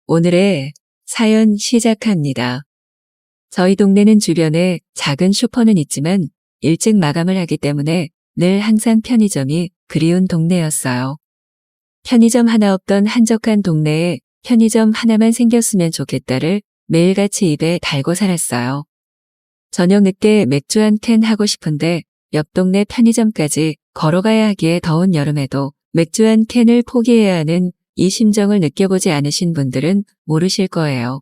오늘의 사연 시작합니다. 저희 동네는 주변에 작은 슈퍼는 있지만 일찍 마감을 하기 때문에 늘 항상 편의점이 그리운 동네였어요. 편의점 하나 없던 한적한 동네에 편의점 하나만 생겼으면 좋겠다를 매일같이 입에 달고 살았어요. 저녁 늦게 맥주 한 캔 하고 싶은데 옆 동네 편의점까지 걸어가야 하기에 더운 여름에도 맥주 한 캔을 포기해야 하는 이 심정을 느껴보지 않으신 분들은 모르실 거예요.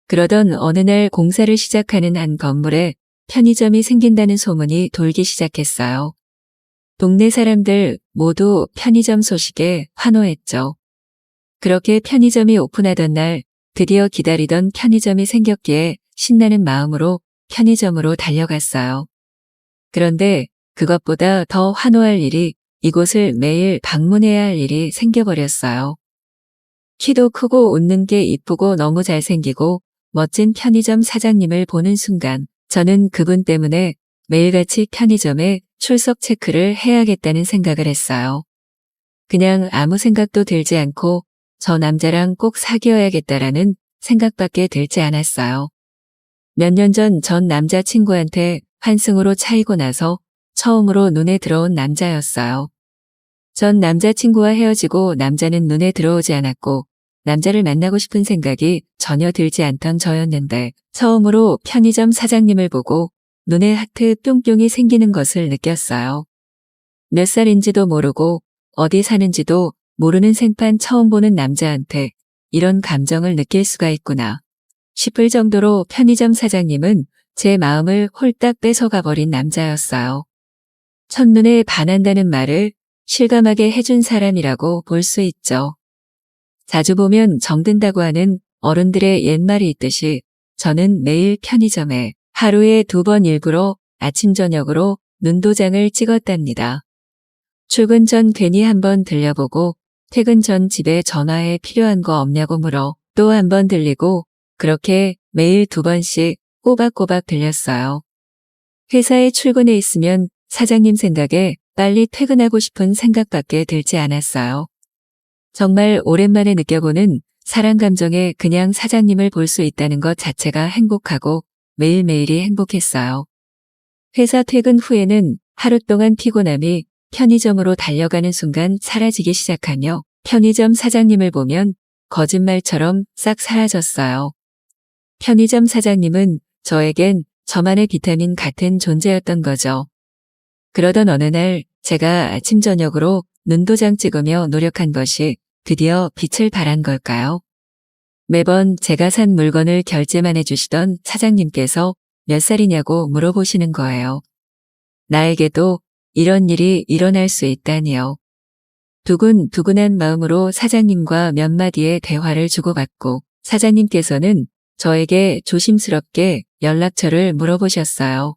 그러던 어느 날 공사를 시작하는 한 건물에 편의점이 생긴다는 소문이 돌기 시작했어요. 동네 사람들 모두 편의점 소식에 환호했죠. 그렇게 편의점이 오픈하던 날 드디어 기다리던 편의점이 생겼기에 신나는 마음으로 편의점으로 달려갔어요. 그런데 그것보다 더 환호할 일이 이곳을 매일 방문해야 할 일이 생겨버렸어요. 키도 크고 웃는 게 이쁘고 너무 잘생기고 멋진 편의점 사장님을 보는 순간 저는 그분 때문에 매일같이 편의점에 출석 체크를 해야겠다는 생각을 했어요. 그냥 아무 생각도 들지 않고 저 남자랑 꼭 사귀어야겠다라는 생각밖에 들지 않았어요. 몇 년 전 남자친구한테 환승으로 차이고 나서 처음으로 눈에 들어온 남자였어요. 전 남자친구와 헤어지고 남자는 눈에 들어오지 않았고 남자를 만나고 싶은 생각이 전혀 들지 않던 저였는데 처음으로 편의점 사장님을 보고 눈에 하트 뿅뿅이 생기는 것을 느꼈어요. 몇 살인지도 모르고 어디 사는지도 모르는 생판 처음 보는 남자한테 이런 감정을 느낄 수가 있구나 싶을 정도로 편의점 사장님은 제 마음을 홀딱 뺏어가버린 남자였어요. 첫눈에 반한다는 말을 실감하게 해준 사람이라고 볼 수 있죠. 자주 보면 정든다고 하는 어른들의 옛말이 있듯이 저는 매일 편의점에 하루에 2번 일부러 아침 저녁으로 눈도장을 찍었답니다. 출근 전 괜히 한번 들려보고 퇴근 전 집에 전화해 필요한 거 없냐고 물어 또 한번 들리고 그렇게 매일 2번씩 꼬박꼬박 들렸어요. 회사에 출근해 있으면 사장님 생각에 빨리 퇴근하고 싶은 생각밖에 들지 않았어요. 정말 오랜만에 느껴보는 사랑 감정에 그냥 사장님을 볼 수 있다는 것 자체가 행복하고 매일매일이 행복했어요. 회사 퇴근 후에는 하루 동안 피곤함이 편의점으로 달려가는 순간 사라지기 시작하며 편의점 사장님을 보면 거짓말처럼 싹 사라졌어요. 편의점 사장님은 저에겐 저만의 비타민 같은 존재였던 거죠. 그러던 어느 날 제가 아침 저녁으로 눈도장 찍으며 노력한 것이 드디어 빛을 발한 걸까요? 매번 제가 산 물건을 결제만 해주시던 사장님께서 몇 살이냐고 물어보시는 거예요. 나에게도 이런 일이 일어날 수 있다니요. 두근두근한 마음으로 사장님과 몇 마디의 대화를 주고받고 사장님께서는 저에게 조심스럽게 연락처를 물어보셨어요.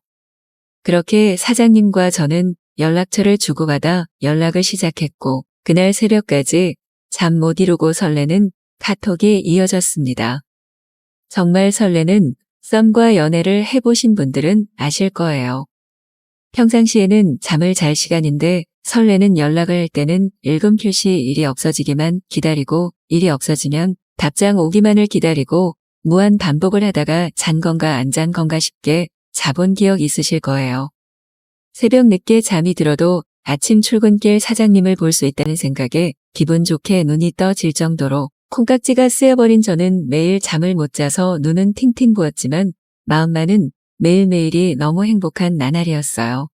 그렇게 사장님과 저는 연락처를 주고받아 연락을 시작했고 그날 새벽까지 잠 못 이루고 설레는 카톡이 이어졌습니다. 정말 설레는 썸과 연애를 해보신 분들은 아실 거예요. 평상시에는 잠을 잘 시간인데 설레는 연락을 할 때는 일금필시 일이 없어지기만 기다리고 일이 없어지면 답장 오기만을 기다리고 무한 반복을 하다가 잔 건가 안 잔 건가 싶게 자본 기억 있으실 거예요. 새벽 늦게 잠이 들어도 아침 출근길 사장님을 볼 수 있다는 생각에 기분 좋게 눈이 떠질 정도로 콩깍지가 쓰여버린 저는 매일 잠을 못 자서 눈은 팅팅 부었지만 마음만은 매일매일이 너무 행복한 나날이었어요.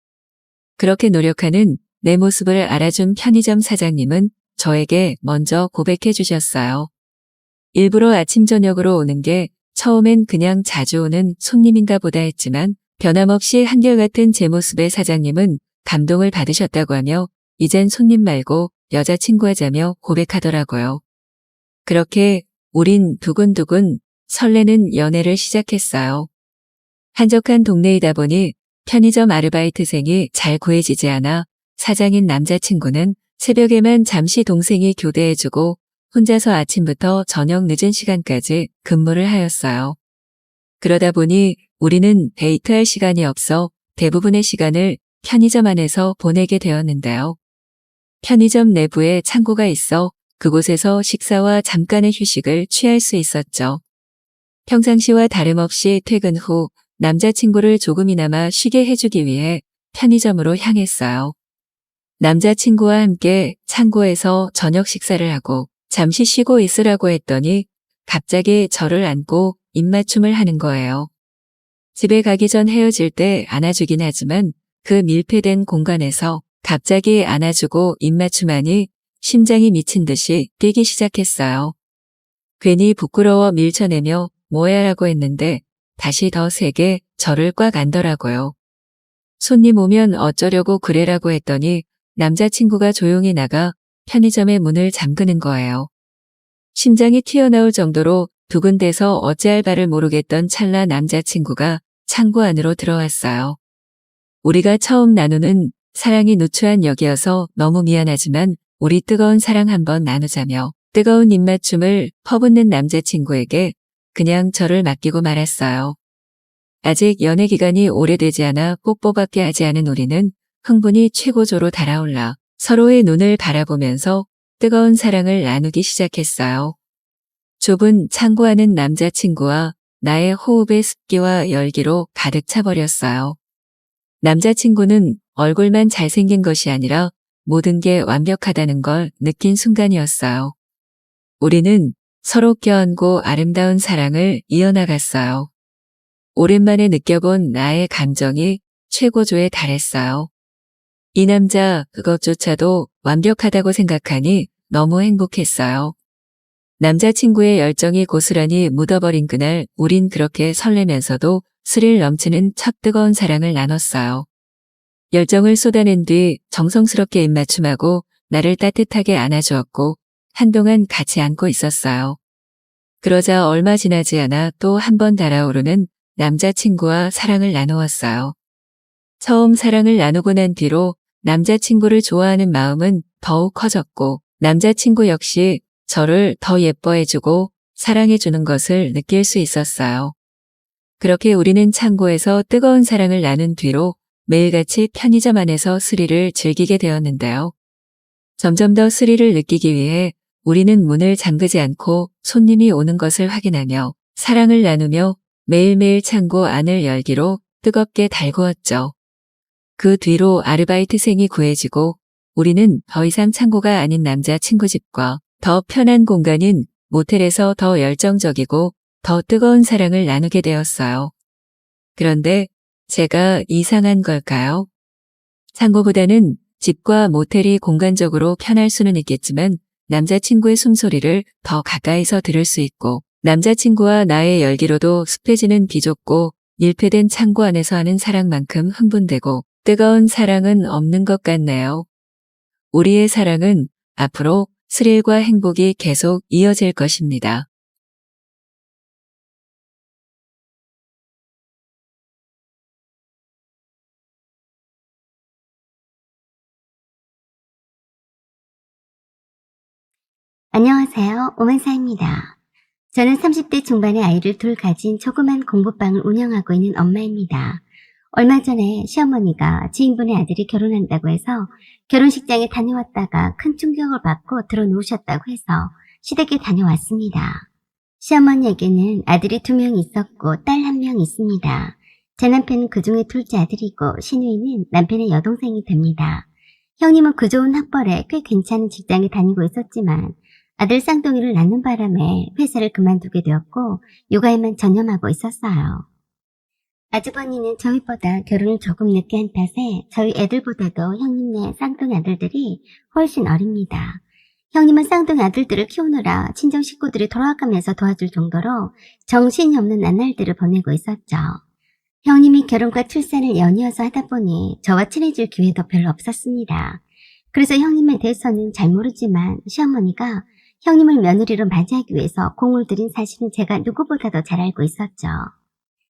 그렇게 노력하는 내 모습을 알아준 편의점 사장님은 저에게 먼저 고백해 주셨어요. 일부러 아침 저녁으로 오는 게 처음엔 그냥 자주 오는 손님인가 보다 했지만 변함없이 한결같은 제 모습의 사장님은 감동을 받으셨다고 하며 이젠 손님 말고 여자친구 하자며 고백하더라고요. 그렇게 우린 두근두근 설레는 연애를 시작했어요. 한적한 동네이다 보니 편의점 아르바이트생이 잘 구해지지 않아 사장인 남자친구는 새벽에만 잠시 동생이 교대해주고 혼자서 아침부터 저녁 늦은 시간까지 근무를 하였어요. 그러다 보니 우리는 데이트할 시간이 없어 대부분의 시간을 편의점 안에서 보내게 되었는데요. 편의점 내부에 창고가 있어 그곳에서 식사와 잠깐의 휴식을 취할 수 있었죠. 평상시와 다름없이 퇴근 후 남자친구를 조금이나마 쉬게 해주기 위해 편의점으로 향했어요. 남자친구와 함께 창고에서 저녁 식사를 하고 잠시 쉬고 있으라고 했더니 갑자기 저를 안고 입맞춤을 하는 거예요. 집에 가기 전 헤어질 때 안아주긴 하지만 그 밀폐된 공간에서 갑자기 안아주고 입맞춤하니 심장이 미친 듯이 뛰기 시작했어요. 괜히 부끄러워 밀쳐내며 뭐야라고 했는데 다시 더 세게 저를 꽉 안더라고요. 손님 오면 어쩌려고 그래라고 했더니 남자친구가 조용히 나가 편의점의 문을 잠그는 거예요. 심장이 튀어나올 정도로 두근대서 어찌할 바를 모르겠던 찰나 남자친구가 창고 안으로 들어왔어요. 우리가 처음 나누는 사랑이 누추한 역이어서 너무 미안하지만 우리 뜨거운 사랑 한번 나누자며 뜨거운 입맞춤을 퍼붓는 남자친구에게 그냥 저를 맡기고 말았어요. 아직 연애 기간이 오래되지 않아 뽀뽀밖에 하지 않은 우리는 흥분이 최고조로 달아올라 서로의 눈을 바라보면서 뜨거운 사랑을 나누기 시작했어요. 좁은 창고 안은 남자친구와 나의 호흡의 습기와 열기로 가득 차버렸어요. 남자친구는 얼굴만 잘생긴 것이 아니라 모든 게 완벽하다는 걸 느낀 순간이었어요. 우리는 서로 껴안고 아름다운 사랑을 이어나갔어요. 오랜만에 느껴본 나의 감정이 최고조에 달했어요. 이 남자 그것조차도 완벽하다고 생각하니 너무 행복했어요. 남자친구의 열정이 고스란히 묻어버린 그날 우린 그렇게 설레면서도 스릴 넘치는 첫 뜨거운 사랑을 나눴어요. 열정을 쏟아낸 뒤 정성스럽게 입맞춤하고 나를 따뜻하게 안아주었고 한동안 같이 안고 있었어요. 그러자 얼마 지나지 않아 또 한 번 달아오르는 남자친구와 사랑을 나누었어요. 처음 사랑을 나누고 난 뒤로 남자친구를 좋아하는 마음은 더욱 커졌고 남자친구 역시 저를 더 예뻐해주고 사랑해주는 것을 느낄 수 있었어요. 그렇게 우리는 창고에서 뜨거운 사랑을 나눈 뒤로 매일같이 편의점 안에서 스릴을 즐기게 되었는데요. 점점 더 스릴을 느끼기 위해 우리는 문을 잠그지 않고 손님이 오는 것을 확인하며 사랑을 나누며 매일매일 창고 안을 열기로 뜨겁게 달구었죠. 그 뒤로 아르바이트생이 구해지고 우리는 더 이상 창고가 아닌 남자친구 집과 더 편한 공간인 모텔에서 더 열정적이고 더 뜨거운 사랑을 나누게 되었어요. 그런데 제가 이상한 걸까요? 창고보다는 집과 모텔이 공간적으로 편할 수는 있겠지만 남자친구의 숨소리를 더 가까이서 들을 수 있고 남자친구와 나의 열기로도 습해지는 비좁고 밀폐된 창고 안에서 하는 사랑만큼 흥분되고 뜨거운 사랑은 없는 것 같네요. 우리의 사랑은 앞으로 스릴과 행복이 계속 이어질 것입니다. 안녕하세요. 오만사입니다. 저는 30대 중반의 아이를 둘 가진 조그만 공부방을 운영하고 있는 엄마입니다. 얼마 전에 시어머니가 지인분의 아들이 결혼한다고 해서 결혼식장에 다녀왔다가 큰 충격을 받고 들어놓으셨다고 해서 시댁에 다녀왔습니다. 시어머니에게는 아들이 2명 있었고 딸 1명 있습니다. 제 남편은 그중에 둘째 아들이고 시누이는 남편의 여동생이 됩니다. 형님은 그 좋은 학벌에 꽤 괜찮은 직장에 다니고 있었지만 아들 쌍둥이를 낳는 바람에 회사를 그만두게 되었고 육아에만 전념하고 있었어요. 아주버니는 저희보다 결혼을 조금 늦게 한 탓에 저희 애들보다도 형님네 쌍둥이 아들들이 훨씬 어립니다. 형님은 쌍둥이 아들들을 키우느라 친정 식구들이 돌아가면서 도와줄 정도로 정신이 없는 나날들을 보내고 있었죠. 형님이 결혼과 출산을 연이어서 하다 보니 저와 친해질 기회도 별로 없었습니다. 그래서 형님에 대해서는 잘 모르지만 시어머니가 형님을 며느리로 맞이하기 위해서 공을 들인 사실은 제가 누구보다도 잘 알고 있었죠.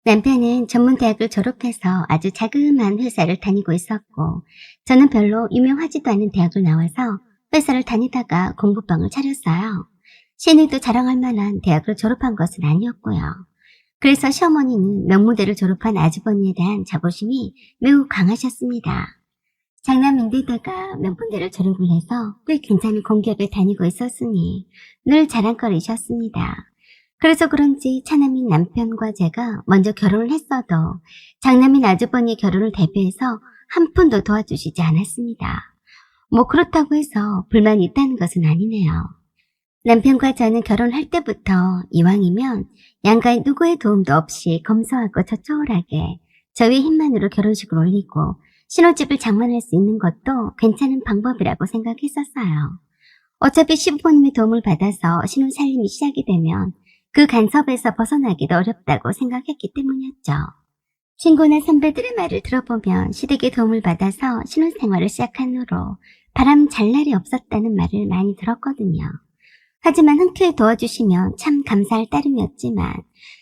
남편은 전문대학을 졸업해서 아주 자그마한 회사를 다니고 있었고 저는 별로 유명하지도 않은 대학을 나와서 회사를 다니다가 공부방을 차렸어요. 시누이도 자랑할 만한 대학을 졸업한 것은 아니었고요. 그래서 시어머니는 명문대를 졸업한 아주버니에 대한 자부심이 매우 강하셨습니다. 장남인데다가 명문대를 졸업을 해서 꽤 괜찮은 공기업에 다니고 있었으니 늘 자랑거리셨습니다. 그래서 그런지 차남인 남편과 제가 먼저 결혼을 했어도 장남인 아주버니의 결혼을 대비해서 한 푼도 도와주시지 않았습니다. 뭐 그렇다고 해서 불만이 있다는 것은 아니네요. 남편과 저는 결혼할 때부터 이왕이면 양가의 누구의 도움도 없이 검소하고 저초월하게 저희의 힘만으로 결혼식을 올리고 신혼집을 장만할 수 있는 것도 괜찮은 방법이라고 생각했었어요. 어차피 시부모님의 도움을 받아서 신혼 살림이 시작이 되면 그 간섭에서 벗어나기도 어렵다고 생각했기 때문이었죠. 친구나 선배들의 말을 들어보면 시댁의 도움을 받아서 신혼생활을 시작한 후로 바람 잘 날이 없었다는 말을 많이 들었거든요. 하지만 흔쾌히 도와주시면 참 감사할 따름이었지만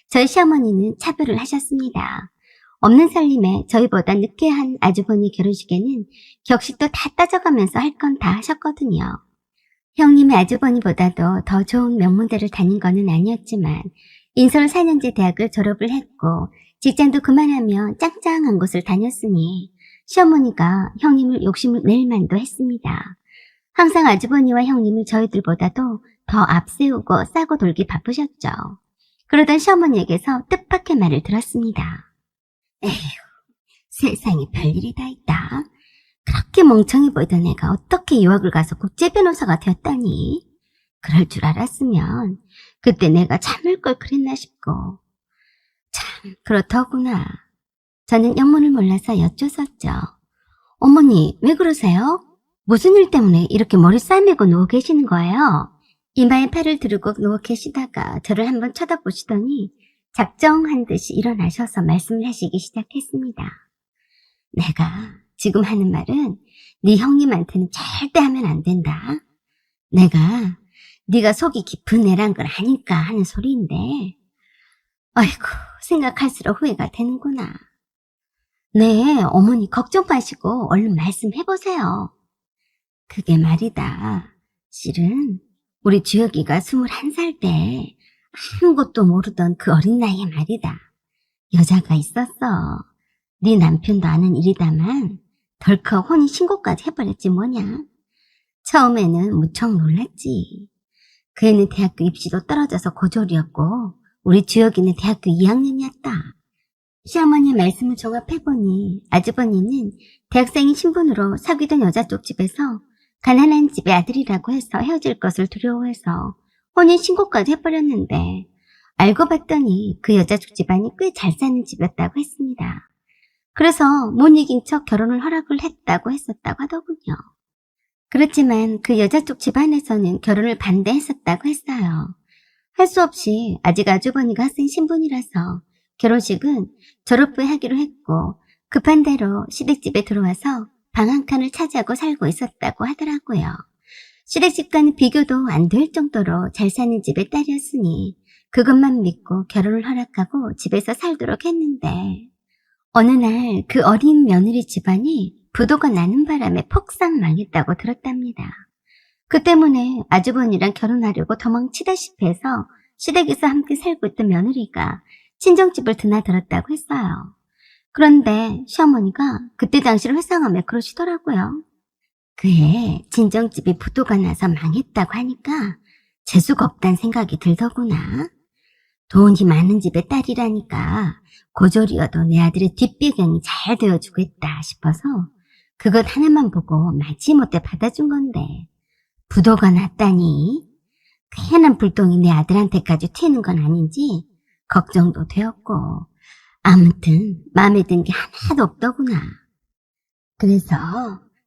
저희 시어머니는 차별을 하셨습니다. 없는 살림에 저희보다 늦게 한 아주버니 결혼식에는 격식도 다 따져가면서 할 건 다 하셨거든요. 형님의 아주버니보다도 더 좋은 명문대를 다닌 거는 아니었지만 인설 4년제 대학을 졸업을 했고 직장도 그만하며 짱짱한 곳을 다녔으니 시어머니가 형님을 욕심을 낼 만도 했습니다. 항상 아주버니와 형님을 저희들보다도 더 앞세우고 싸고 돌기 바쁘셨죠. 그러던 시어머니에게서 뜻밖의 말을 들었습니다. 에휴, 세상에 별일이 다 있다. 그렇게 멍청해 보이던 애가 어떻게 유학을 가서 국제변호사가 되었다니. 그럴 줄 알았으면 그때 내가 참을 걸 그랬나 싶고. 참 그렇더구나. 저는 영문을 몰라서 여쭈었죠. 어머니 왜 그러세요? 무슨 일 때문에 이렇게 머리 싸매고 누워 계시는 거예요? 이마에 팔을 두르고 누워 계시다가 저를 한번 쳐다보시더니 작정한 듯이 일어나셔서 말씀을 하시기 시작했습니다. 내가 지금 하는 말은 네 형님한테는 절대 하면 안 된다. 내가 네가 속이 깊은 애란 걸 아니까 하는 소리인데 아이고 생각할수록 후회가 되는구나. 네, 어머니 걱정 마시고 얼른 말씀해보세요. 그게 말이다. 실은 우리 주혁이가 21살 때 아무것도 모르던 그 어린 나이에 말이다. 여자가 있었어. 네 남편도 아는 일이다만 덜컥 혼인신고까지 해버렸지 뭐냐. 처음에는 무척 놀랐지. 그 애는 대학교 입시도 떨어져서 고졸이었고 우리 주혁이는 대학교 2학년이었다. 시어머니의 말씀을 종합해보니 아주버니는 대학생인 신분으로 사귀던 여자 쪽 집에서 가난한 집의 아들이라고 해서 헤어질 것을 두려워해서 혼인신고까지 해버렸는데 알고 봤더니 그 여자 쪽 집안이 꽤 잘 사는 집이었다고 했습니다. 그래서 못 이긴 척 결혼을 허락을 했다고 했었다고 하더군요. 그렇지만 그 여자 쪽 집안에서는 결혼을 반대했었다고 했어요. 할 수 없이 아직 아주버니가 학생 신분이라서 결혼식은 졸업 후에 하기로 했고 급한 대로 시댁집에 들어와서 방 한 칸을 차지하고 살고 있었다고 하더라고요. 시댁집과는 비교도 안 될 정도로 잘 사는 집의 딸이었으니 그것만 믿고 결혼을 허락하고 집에서 살도록 했는데 어느 날 그 어린 며느리 집안이 부도가 나는 바람에 폭삭 망했다고 들었답니다. 그 때문에 아주버니랑 결혼하려고 도망치다시피 해서 시댁에서 함께 살고 있던 며느리가 친정집을 드나들었다고 했어요. 그런데 시어머니가 그때 당시를 회상하며 그러시더라고요. 그애 친정집이 부도가 나서 망했다고 하니까 재수가 없다는 생각이 들더구나. 돈이 많은 집의 딸이라니까 고졸이어도 내 아들의 뒷배경이 잘 되어주겠다 싶어서 그것 하나만 보고 마지못해 받아준 건데 부도가 났다니 괜한 불똥이 내 아들한테까지 튀는 건 아닌지 걱정도 되었고 아무튼 마음에 든 게 하나도 없더구나. 그래서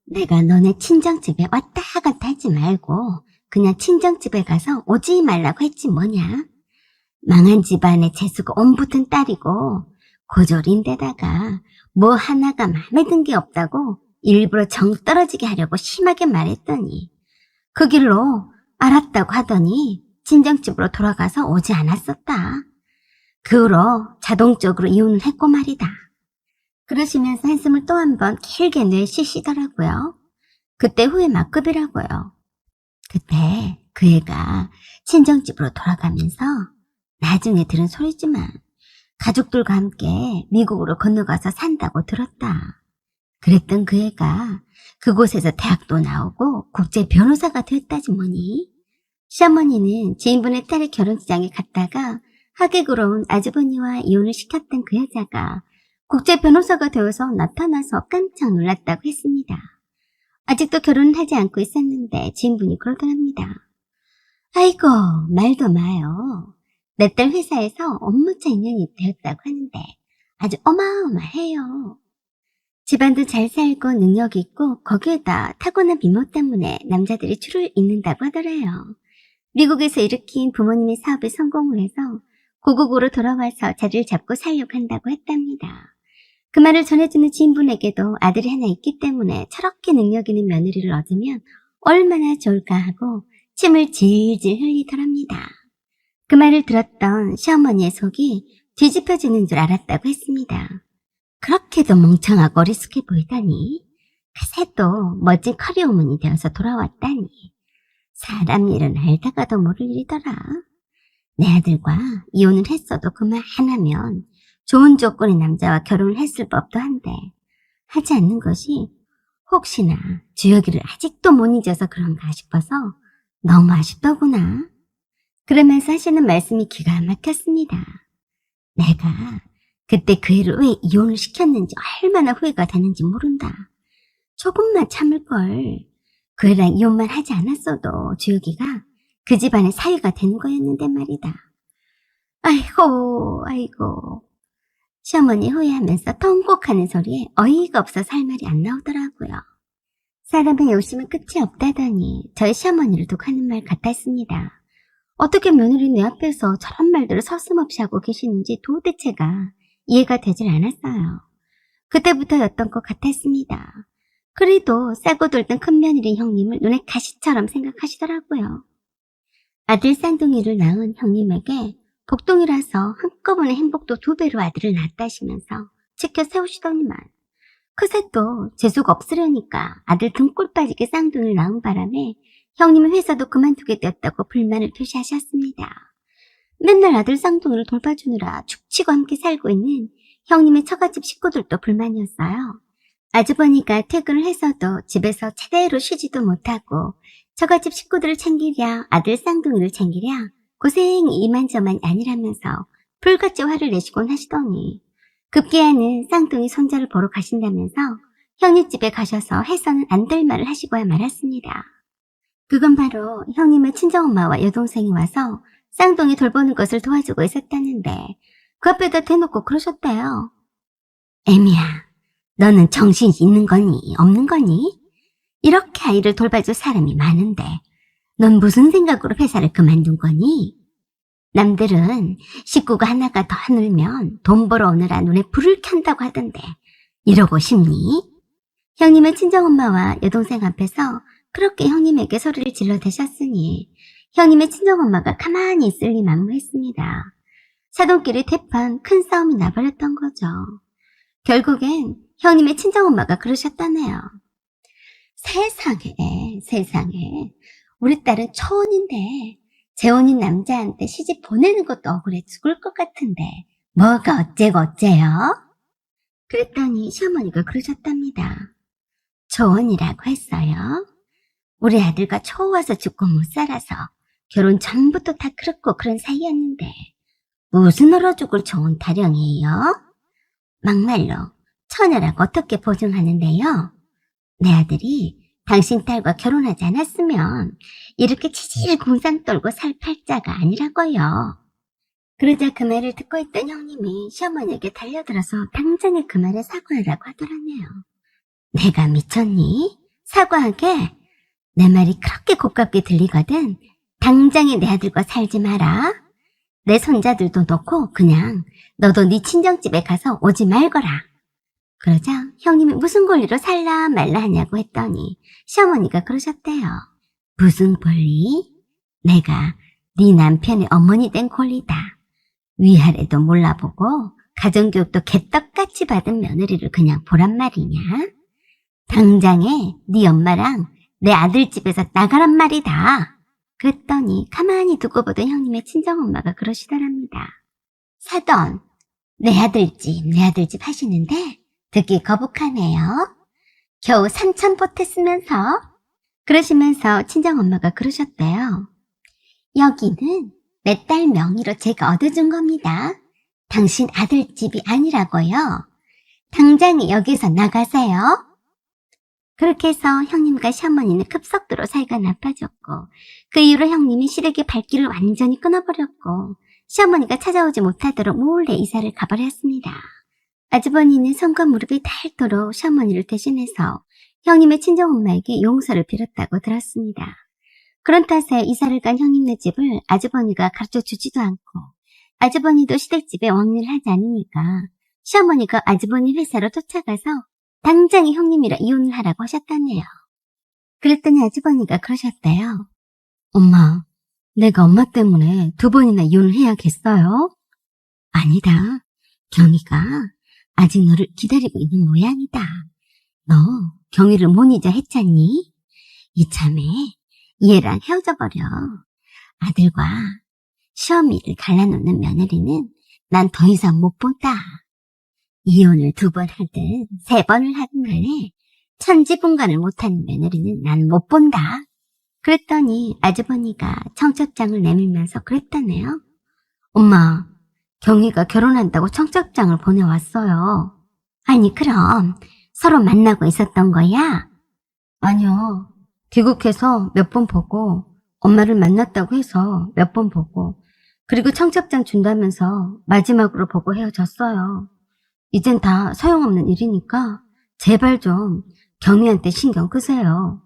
내가 너네 친정집에 왔다 갔다 하지 말고 그냥 친정집에 가서 오지 말라고 했지 뭐냐. 망한 집안에 재수가 옴붙은 딸이고 고졸인데다가 뭐 하나가 마음에 든 게 없다고 일부러 정 떨어지게 하려고 심하게 말했더니 그 길로 알았다고 하더니 친정집으로 돌아가서 오지 않았었다. 그 후로 자동적으로 이혼을 했고 말이다. 그러시면서 한숨을 또 한 번 길게 내쉬시더라고요. 그때 후회 막급이라고요. 그때 그 애가 친정집으로 돌아가면서 나중에 들은 소리지만 가족들과 함께 미국으로 건너가서 산다고 들었다. 그랬던 그 애가 그곳에서 대학도 나오고 국제 변호사가 됐다지 뭐니. 시어머니는 지인분의 딸의 결혼식장에 갔다가 하객으로 온 아주버니와 이혼을 시켰던 그 여자가 국제 변호사가 되어서 나타나서 깜짝 놀랐다고 했습니다. 아직도 결혼을 하지 않고 있었는데 지인분이 그러더랍니다. 아이고, 말도 마요. 내 딸 회사에서 업무차 인연이 되었다고 하는데 아주 어마어마해요. 집안도 잘 살고 능력 있고 거기에다 타고난 미모 때문에 남자들이 줄을 잇는다고 하더래요. 미국에서 일으킨 부모님의 사업에 성공을 해서 고국으로 돌아와서 자리를 잡고 살려고 한다고 했답니다. 그 말을 전해주는 지인분에게도 아들이 하나 있기 때문에 저렇게 능력 있는 며느리를 얻으면 얼마나 좋을까 하고 침을 질질 흘리더랍니다. 그 말을 들었던 시어머니의 속이 뒤집혀지는 줄 알았다고 했습니다. 그렇게도 멍청하고 어리숙해 보이다니. 그새도 멋진 커리어우먼이 되어서 돌아왔다니. 사람 일은 알다가도 모를 일이더라. 내 아들과 이혼을 했어도 그만하면 좋은 조건의 남자와 결혼을 했을 법도 한데 하지 않는 것이 혹시나 주혁이를 아직도 못 잊어서 그런가 싶어서 너무 아쉽더구나. 그러면서 하시는 말씀이 기가 막혔습니다. 내가 그때 그 애를 왜 이혼을 시켰는지 얼마나 후회가 되는지 모른다. 조금만 참을걸. 그 애랑 이혼만 하지 않았어도 주혁이가 그 집안의 사위가 되는 거였는데 말이다. 아이고. 시어머니 후회하면서 통곡하는 소리에 어이가 없어서 할 말이 안 나오더라고요. 사람의 욕심은 끝이 없다더니 저희 시어머니를 두고 하는 말 같았습니다. 어떻게 며느리 내 앞에서 저런 말들을 서슴없이 하고 계시는지 도대체가 이해가 되질 않았어요. 그때부터였던 것 같았습니다. 그래도 싸고 돌던 큰 며느리 형님을 눈에 가시처럼 생각하시더라고요. 아들 쌍둥이를 낳은 형님에게 복동이라서 한꺼번에 행복도 2배로 아들을 낳았다시면서 지켜 세우시더니만 그새 또 재수가 없으려니까 아들 등골 빠지게 쌍둥이를 낳은 바람에 형님의 회사도 그만두게 되었다고 불만을 표시하셨습니다. 맨날 아들 쌍둥이를 돌봐주느라 축치고 함께 살고 있는 형님의 처갓집 식구들도 불만이었어요. 아주버니가 퇴근을 해서도 집에서 제대로 쉬지도 못하고 처갓집 식구들을 챙기랴 아들 쌍둥이를 챙기랴 고생이 이만저만이 아니라면서 불같이 화를 내시곤 하시더니 급기야는 쌍둥이 손자를 보러 가신다면서 형님 집에 가셔서 해서는 안 될 말을 하시고야 말았습니다. 그건 바로 형님의 친정엄마와 여동생이 와서 쌍둥이 돌보는 것을 도와주고 있었다는데 그 앞에다 대놓고 그러셨대요. 애미야, 너는 정신이 있는 거니 없는 거니? 이렇게 아이를 돌봐줄 사람이 많은데 넌 무슨 생각으로 회사를 그만둔 거니? 남들은 식구가 하나가 더 늘면 돈 벌어오느라 눈에 불을 켠다고 하던데 이러고 싶니? 형님의 친정엄마와 여동생 앞에서 그렇게 형님에게 소리를 질러대셨으니 형님의 친정엄마가 가만히 있을 리 만무했습니다. 사돈끼리 대판 큰 싸움이 나버렸던 거죠. 결국엔 형님의 친정엄마가 그러셨다네요. 세상에 우리 딸은 초혼인데 재혼인 남자한테 시집 보내는 것도 억울해 죽을 것 같은데 뭐가 어째고 어째요? 그랬더니 시어머니가 그러셨답니다. 초혼이라고 했어요? 우리 아들과 초와서 죽고 못 살아서 결혼 전부터 다 그렇고 그런 사이였는데 무슨 얼어 죽을 좋은 타령이에요? 막말로 처녀라고 어떻게 보증하는데요? 내 아들이 당신 딸과 결혼하지 않았으면 이렇게 치질 공상 떨고 살 팔자가 아니라고요. 그러자 그 말을 듣고 있던 형님이 시어머니에게 달려들어서 당장에 그 말에 사과하라고 하더라네요. 내가 미쳤니? 사과하게? 내 말이 그렇게 고깝게 들리거든 당장에 내 아들과 살지 마라. 내 손자들도 놓고 그냥 너도 네 친정집에 가서 오지 말거라. 그러자 형님이 무슨 권리로 살라 말라 하냐고 했더니 시어머니가 그러셨대요. 무슨 권리? 내가 네 남편의 어머니 된 권리다. 위아래도 몰라보고 가정교육도 개떡같이 받은 며느리를 그냥 보란 말이냐? 당장에 네 엄마랑 내 아들 집에서 나가란 말이다. 그랬더니 가만히 두고 보던 형님의 친정엄마가 그러시더랍니다. 사돈, 내 아들집 하시는데 듣기 거북하네요. 겨우 3,000포트 쓰면서 그러시면서 친정엄마가 그러셨대요. 여기는 내 딸 명의로 제가 얻어준 겁니다. 당신 아들집이 아니라고요. 당장 여기서 나가세요. 그렇게 해서 형님과 시어머니는 급속도로 사이가 나빠졌고 그 이후로 형님이 시댁의 발길을 완전히 끊어버렸고 시어머니가 찾아오지 못하도록 몰래 이사를 가버렸습니다. 아주버니는 손과 무릎이 닳도록 시어머니를 대신해서 형님의 친정엄마에게 용서를 빌었다고 들었습니다. 그런 탓에 이사를 간 형님네 집을 아주버니가 가르쳐주지도 않고 아주버니도 시댁집에 왕래를 하지 않으니까 시어머니가 아주버니 회사로 쫓아가서 당장에 형님이랑 이혼을 하라고 하셨다네요. 그랬더니 아주버니가 그러셨대요. 엄마, 내가 엄마 때문에 2번이나 이혼을 해야겠어요? 아니다. 경희가 아직 너를 기다리고 있는 모양이다. 너 경희를 못 잊어 했잖니? 이참에 얘랑 헤어져버려. 아들과 시어미를 갈라놓는 며느리는 난 더 이상 못 본다. 이혼을 2번 하든 3번을 하든 간에 천지분간을 못하는 며느리는 난 못 본다. 그랬더니 아주버니가 청첩장을 내밀면서 그랬다네요. 엄마, 경희가 결혼한다고 청첩장을 보내왔어요. 아니 그럼 서로 만나고 있었던 거야? 아니요. 귀국해서 몇 번 보고 엄마를 만났다고 해서 몇 번 보고 그리고 청첩장 준다면서 마지막으로 보고 헤어졌어요. 이젠 다 소용없는 일이니까 제발 좀 경희한테 신경 끄세요.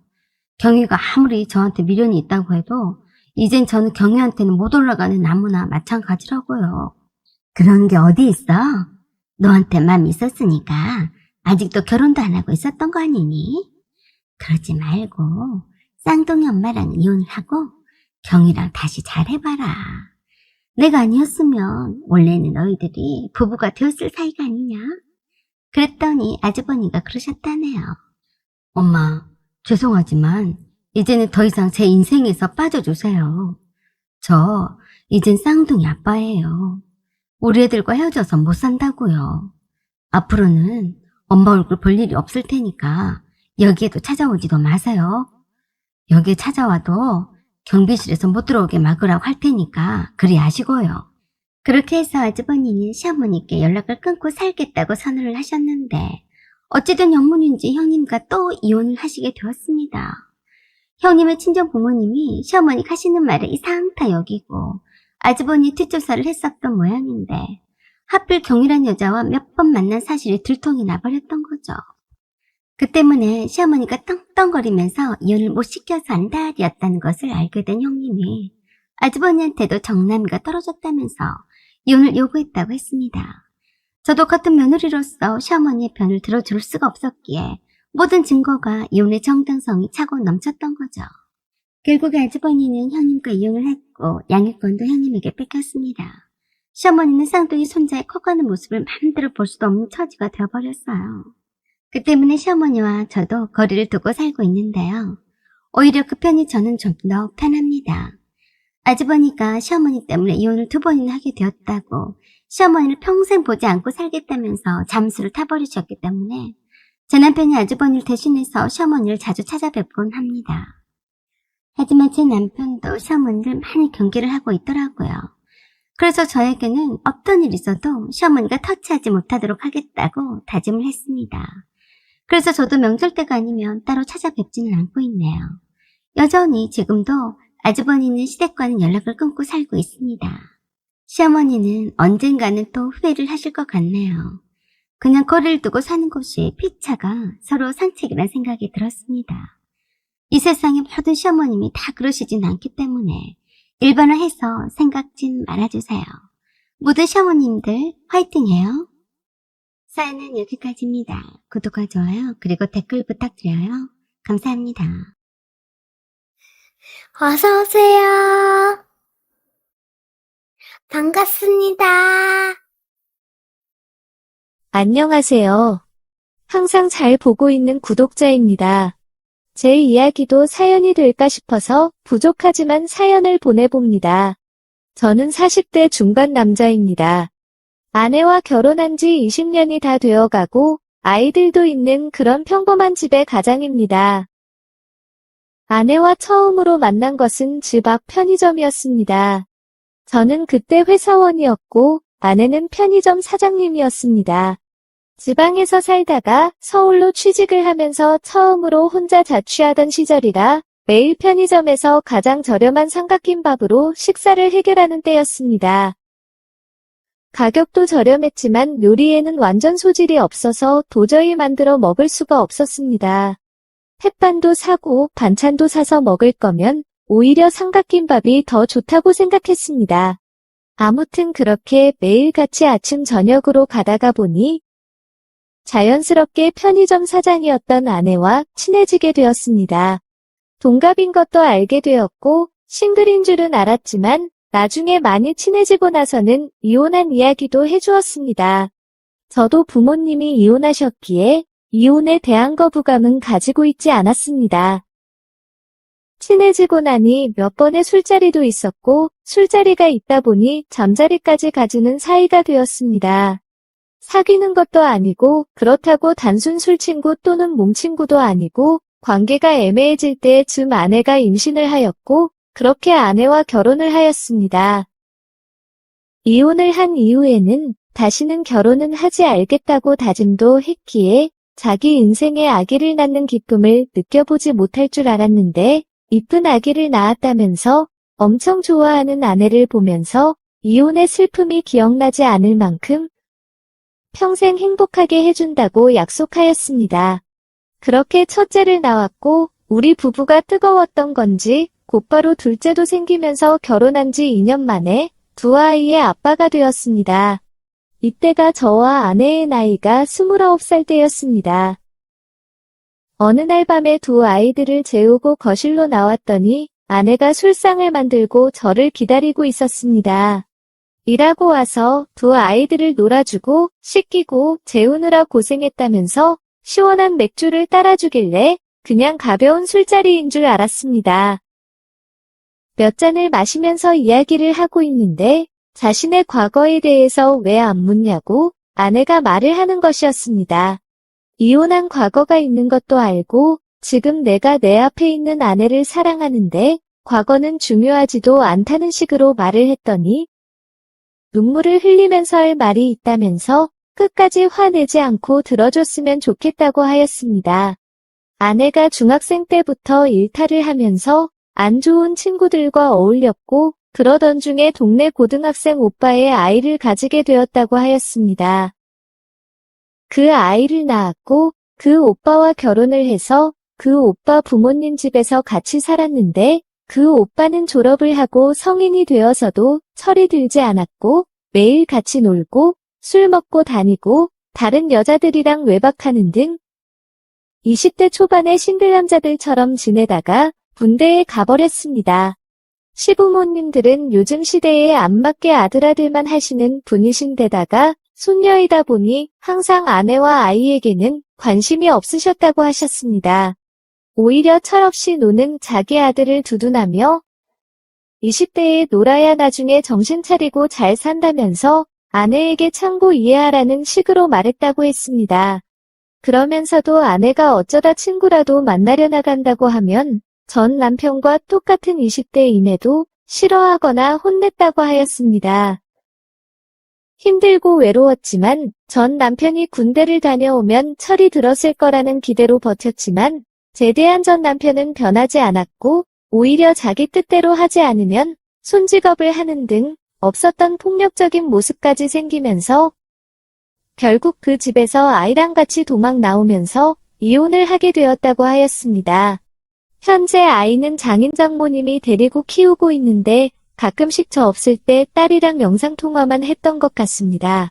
경희가 아무리 저한테 미련이 있다고 해도 이젠 저는 경희한테는 못 올라가는 나무나 마찬가지라고요. 그런 게 어디 있어? 너한테 마음 있었으니까 아직도 결혼도 안 하고 있었던 거 아니니? 그러지 말고 쌍둥이 엄마랑 이혼을 하고 경희랑 다시 잘해봐라. 내가 아니었으면 원래는 너희들이 부부가 되었을 사이가 아니냐? 그랬더니 아주버니가 그러셨다네요. 엄마, 죄송하지만 이제는 더 이상 제 인생에서 빠져주세요. 저 이젠 쌍둥이 아빠예요. 우리 애들과 헤어져서 못 산다고요. 앞으로는 엄마 얼굴 볼 일이 없을 테니까 여기에도 찾아오지도 마세요. 여기에 찾아와도 경비실에서 못 들어오게 막으라고 할 테니까 그리 아시고요. 그렇게 해서 아주버니는 시어머니께 연락을 끊고 살겠다고 선언을 하셨는데 어찌된 영문인지 형님과 또 이혼을 하시게 되었습니다. 형님의 친정 부모님이 시어머니 하시는 말을 이상하다 여기고 아주버니 뒷조사를 했었던 모양인데 하필 경이란 여자와 몇 번 만난 사실이 들통이 나버렸던 거죠. 그 때문에 시어머니가 떵떵거리면서 이혼을 못 시켜서 안달이었다는 것을 알게 된 형님이 아주버니한테도 정남이가 떨어졌다면서 이혼을 요구했다고 했습니다. 저도 같은 며느리로서 시어머니의 편을 들어줄 수가 없었기에 모든 증거가 이혼의 정당성이 차고 넘쳤던 거죠. 결국 아주버니는 형님과 이혼을 했고 양육권도 형님에게 뺏겼습니다. 시어머니는 쌍둥이 손자의 커가는 모습을 마음대로 볼 수도 없는 처지가 되어버렸어요. 그 때문에 시어머니와 저도 거리를 두고 살고 있는데요. 오히려 그 편이 저는 좀 더 편합니다. 아주버니가 시어머니 때문에 이혼을 2번이나 하게 되었다고 시어머니를 평생 보지 않고 살겠다면서 잠수를 타버리셨기 때문에 제 남편이 아주버니를 대신해서 시어머니를 자주 찾아뵙곤 합니다. 하지만 제 남편도 시어머니를 많이 경계를 하고 있더라고요. 그래서 저에게는 어떤 일이 있어도 시어머니가 터치하지 못하도록 하겠다고 다짐을 했습니다. 그래서 저도 명절 때가 아니면 따로 찾아뵙지는 않고 있네요. 여전히 지금도 아주버니는 시댁과는 연락을 끊고 살고 있습니다. 시어머니는 언젠가는 또 후회를 하실 것 같네요. 그냥 거리를 두고 사는 것이 피차가 서로 상책이란 생각이 들었습니다. 이 세상의 모든 시어머님이 다 그러시진 않기 때문에 일반화해서 생각진 말아주세요. 모든 시어머님들 화이팅해요. 사연은 여기까지입니다. 구독과 좋아요 그리고 댓글 부탁드려요. 감사합니다. 어서오세요. 반갑습니다. 안녕하세요. 항상 잘 보고 있는 구독자입니다. 제 이야기도 사연이 될까 싶어서 부족하지만 사연을 보내봅니다. 저는 40대 중반 남자입니다. 아내와 결혼한 지 20년이 다 되어가고 아이들도 있는 그런 평범한 집의 가장입니다. 아내와 처음으로 만난 것은 집 앞 편의점이었습니다. 저는 그때 회사원이었고 아내는 편의점 사장님이었습니다. 지방에서 살다가 서울로 취직을 하면서 처음으로 혼자 자취하던 시절이라 매일 편의점에서 가장 저렴한 삼각김밥으로 식사를 해결하는 때였습니다. 가격도 저렴했지만 요리에는 완전 소질이 없어서 도저히 만들어 먹을 수가 없었습니다. 햇반도 사고 반찬도 사서 먹을 거면 오히려 삼각김밥이 더 좋다고 생각했습니다. 아무튼 그렇게 매일같이 아침 저녁으로 가다가 보니 자연스럽게 편의점 사장이었던 아내와 친해지게 되었습니다. 동갑인 것도 알게 되었고 싱글인 줄은 알았지만 나중에 많이 친해지고 나서는 이혼한 이야기도 해주었습니다. 저도 부모님이 이혼하셨기에 이혼에 대한 거부감은 가지고 있지 않았습니다. 친해지고 나니 몇 번의 술자리도 있었고 술자리가 있다 보니 잠자리까지 가지는 사이가 되었습니다. 사귀는 것도 아니고 그렇다고 단순 술친구 또는 몸친구도 아니고 관계가 애매해질 때쯤 아내가 임신을 하였고 그렇게 아내와 결혼을 하였습니다. 이혼을 한 이후에는 다시는 결혼은 하지 않겠다고 다짐도 했기에 자기 인생에 아기를 낳는 기쁨을 느껴보지 못할 줄 알았는데 이쁜 아기를 낳았다면서 엄청 좋아하는 아내를 보면서 이혼의 슬픔이 기억나지 않을 만큼 평생 행복하게 해준다고 약속하였습니다. 그렇게 첫째를 낳았고 우리 부부가 뜨거웠던 건지 곧바로 둘째도 생기면서 결혼한 지 2년 만에 두 아이의 아빠가 되었습니다. 이때가 저와 아내의 나이가 29살 때였습니다. 어느 날 밤에 두 아이들을 재우고 거실로 나왔더니 아내가 술상을 만들고 저를 기다리고 있었습니다. 일하고 와서 두 아이들을 놀아주고 씻기고 재우느라 고생했다면서 시원한 맥주를 따라주길래 그냥 가벼운 술자리인 줄 알았습니다. 몇 잔을 마시면서 이야기를 하고 있는데 자신의 과거에 대해서 왜 안 묻냐고 아내가 말을 하는 것이었습니다. 이혼한 과거가 있는 것도 알고 지금 내가 내 앞에 있는 아내를 사랑하는데 과거는 중요하지도 않다는 식으로 말을 했더니 눈물을 흘리면서 할 말이 있다면서 끝까지 화내지 않고 들어줬으면 좋겠다고 하였습니다. 아내가 중학생 때부터 일탈을 하면서 안 좋은 친구들과 어울렸고 그러던 중에 동네 고등학생 오빠의 아이를 가지게 되었다고 하였습니다. 그 아이를 낳았고 그 오빠와 결혼을 해서 그 오빠 부모님 집에서 같이 살았는데 그 오빠는 졸업을 하고 성인이 되어서도 철이 들지 않았고 매일 같이 놀고 술 먹고 다니고 다른 여자들이랑 외박하는 등 20대 초반의 싱글 남자들처럼 지내다가 군대에 가버렸습니다. 시부모님들은 요즘 시대에 안 맞게 아들아들만 하시는 분이신데다가 손녀이다 보니 항상 아내와 아이에게는 관심이 없으셨다고 하셨습니다. 오히려 철없이 노는 자기 아들을 두둔하며 20대에 놀아야 나중에 정신 차리고 잘 산다면서 아내에게 참고 이해하라는 식으로 말했다고 했습니다. 그러면서도 아내가 어쩌다 친구라도 만나려 나간다고 하면 전 남편과 똑같은 20대임에도 싫어하거나 혼냈다고 하였습니다. 힘들고 외로웠지만 전 남편이 군대를 다녀오면 철이 들었을 거라는 기대로 버텼지만 제대한 전 남편은 변하지 않았고 오히려 자기 뜻대로 하지 않으면 손직업을 하는 등 없었던 폭력적인 모습까지 생기면서 결국 그 집에서 아이랑 같이 도망 나오면서 이혼을 하게 되었다고 하였습니다. 현재 아이는 장인 장모님이 데리고 키우고 있는데 가끔씩 저 없을 때 딸이랑 영상통화만 했던 것 같습니다.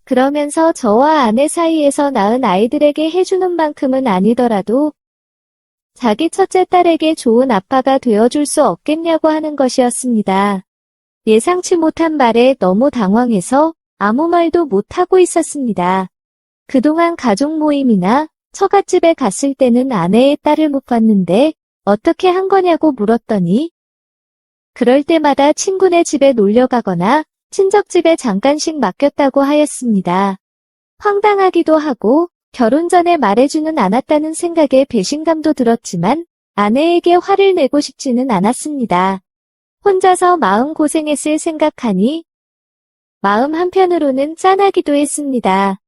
그러면서 저와 아내 사이에서 낳은 아이들에게 해주는 만큼은 아니더라도 자기 첫째 딸에게 좋은 아빠가 되어줄 수 없겠냐고 하는 것이었습니다. 예상치 못한 말에 너무 당황해서 아무 말도 못하고 있었습니다. 그동안 가족 모임이나 처갓집에 갔을 때는 아내의 딸을 못 봤는데 어떻게 한 거냐고 물었더니 그럴 때마다 친구네 집에 놀러 가거나 친척집에 잠깐씩 맡겼다고 하였습니다. 황당하기도 하고 결혼 전에 말해주는 않았다는 생각에 배신감도 들었지만 아내에게 화를 내고 싶지는 않았습니다. 혼자서 마음고생했을 생각하니 마음 한편으로는 짠하기도 했습니다.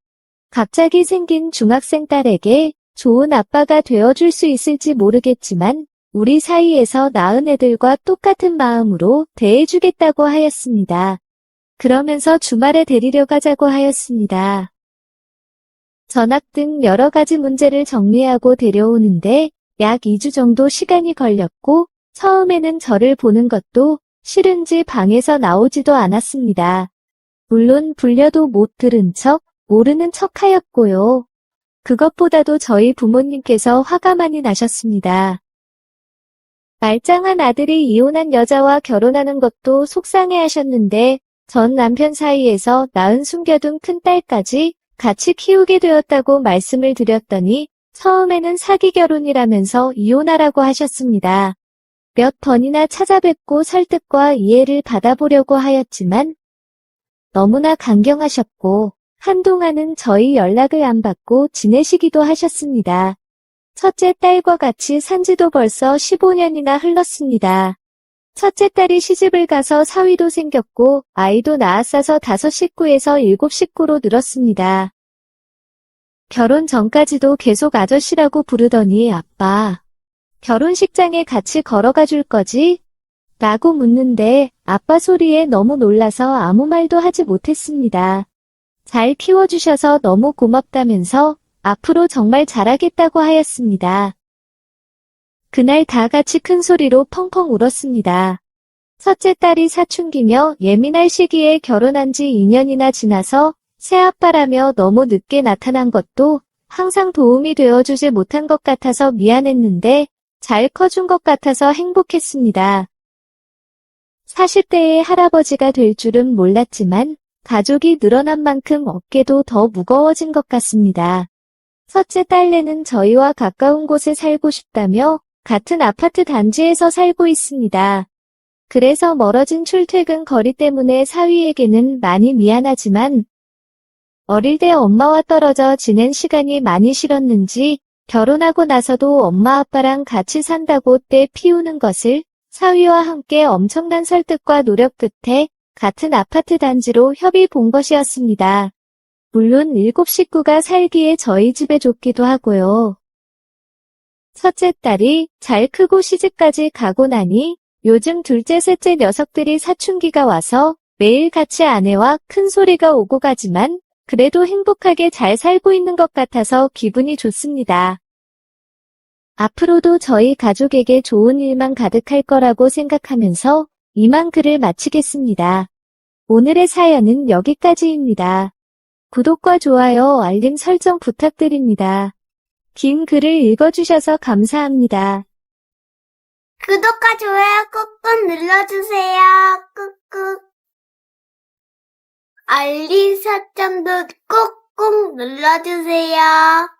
갑자기 생긴 중학생 딸에게 좋은 아빠가 되어줄 수 있을지 모르겠지만 우리 사이에서 낳은 애들과 똑같은 마음으로 대해주겠다고 하였습니다. 그러면서 주말에 데리러 가자고 하였습니다. 전학 등 여러 가지 문제를 정리하고 데려오는데 약 2주 정도 시간이 걸렸고 처음에는 저를 보는 것도 싫은지 방에서 나오지도 않았습니다. 물론 불려도 못 들은 척, 모르는 척 하였고요. 그것보다도 저희 부모님께서 화가 많이 나셨습니다. 말짱한 아들이 이혼한 여자와 결혼하는 것도 속상해 하셨는데 전 남편 사이에서 낳은 숨겨둔 큰딸까지 같이 키우게 되었다고 말씀을 드렸더니 처음에는 사기 결혼이라면서 이혼하라고 하셨습니다. 몇 번이나 찾아뵙고 설득과 이해를 받아보려고 하였지만 너무나 강경하셨고 한동안은 저희 연락을 안 받고 지내시기도 하셨습니다. 첫째 딸과 같이 산 지도 벌써 15년이나 흘렀습니다. 첫째 딸이 시집을 가서 사위도 생겼고 아이도 낳았어서 5식구에서 7식구로 늘었습니다. 결혼 전까지도 계속 아저씨라고 부르더니 아빠, 결혼식장에 같이 걸어가 줄 거지? 라고 묻는데 아빠 소리에 너무 놀라서 아무 말도 하지 못했습니다. 잘 키워주셔서 너무 고맙다면서 앞으로 정말 잘하겠다고 하였습니다. 그날 다 같이 큰 소리로 펑펑 울었습니다. 첫째 딸이 사춘기며 예민할 시기에 결혼한 지 2년이나 지나서 새아빠라며 너무 늦게 나타난 것도 항상 도움이 되어주지 못한 것 같아서 미안했는데 잘 커준 것 같아서 행복했습니다. 40대의 할아버지가 될 줄은 몰랐지만 가족이 늘어난 만큼 어깨도 더 무거워진 것 같습니다. 첫째 딸내는 저희와 가까운 곳에 살고 싶다며 같은 아파트 단지에서 살고 있습니다. 그래서 멀어진 출퇴근 거리 때문에 사위에게는 많이 미안하지만 어릴 때 엄마와 떨어져 지낸 시간이 많이 싫었는지 결혼하고 나서도 엄마 아빠랑 같이 산다고 때 피우는 것을 사위와 함께 엄청난 설득과 노력 끝에 같은 아파트 단지로 협의 본 것이었습니다. 물론 7식구가 살기에 저희 집에 좋기도 하고요. 첫째 딸이 잘 크고 시집까지 가고 나니 요즘 둘째, 셋째 녀석들이 사춘기가 와서 매일 같이 아내와 큰 소리가 오고 가지만 그래도 행복하게 잘 살고 있는 것 같아서 기분이 좋습니다. 앞으로도 저희 가족에게 좋은 일만 가득할 거라고 생각하면서 이만 글을 마치겠습니다. 오늘의 사연은 여기까지입니다. 구독과 좋아요, 알림 설정 부탁드립니다. 긴 글을 읽어주셔서 감사합니다. 구독과 좋아요 꾹꾹 눌러주세요. 꾹꾹. 알림 설정도 꾹꾹 눌러주세요.